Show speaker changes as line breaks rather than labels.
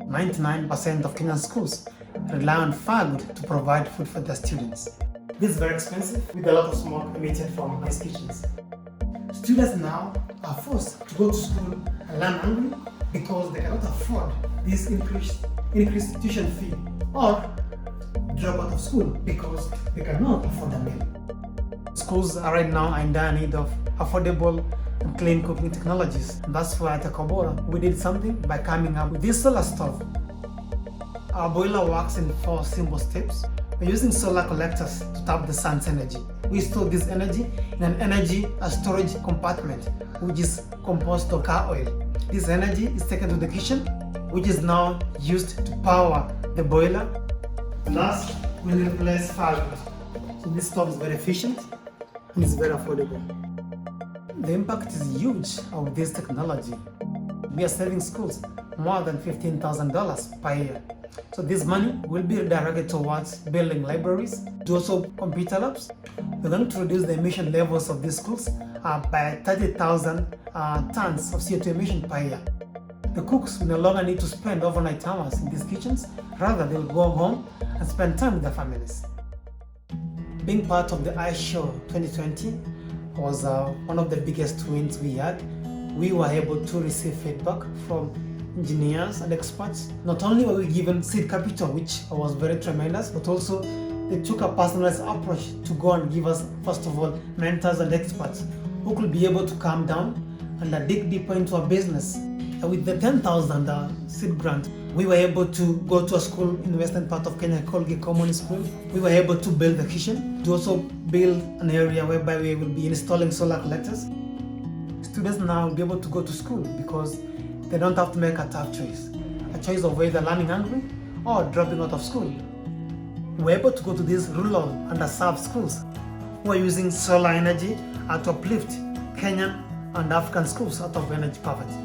99% of Kenyan schools rely on firewood to provide food for their students. This is very expensive, with a lot of smoke emitted from ice kitchens. Students now are forced to go to school and learn hungry because they cannot afford this increased tuition fee, or drop out of school because they cannot afford a meal. Schools are right now in dire need of affordable and clean cooking technologies. And that's why at Ecobora we did something by coming up with this solar stove. Our boiler works in 4 simple steps. We're using solar collectors to tap the sun's energy. We store this energy in an energy storage compartment, which is composed of car oil. This energy is taken to the kitchen, which is now used to power the boiler. Last, we replace firewood. So this stove is very efficient and it's very affordable. The impact is huge of this technology. We are saving schools more than $15,000 per year. So this money will be redirected towards building libraries, also computer labs. We're going to reduce the emission levels of these schools by 30,000 tons of CO2 emission per year. The cooks will no longer need to spend overnight hours in these kitchens, rather they'll go home and spend time with their families. Being part of the ISHOW 2020 was one of the biggest wins we had. We were able to receive feedback from engineers and experts. Not only were we given seed capital, which was very tremendous, but also they took a personalized approach to go and give us, first of all, mentors and experts who could be able to come down and dig deeper into our business. With the 10,000 seed grant, we were able to go to a school in the western part of Kenya called Common School. We were able to build the kitchen, to also build an area whereby we will be installing solar collectors. Students now will be able to go to school because they don't have to make a tough choice. A choice of either learning hungry or dropping out of school. We're able to go to these rural underserved schools who are using solar energy to uplift Kenyan and African schools out of energy poverty.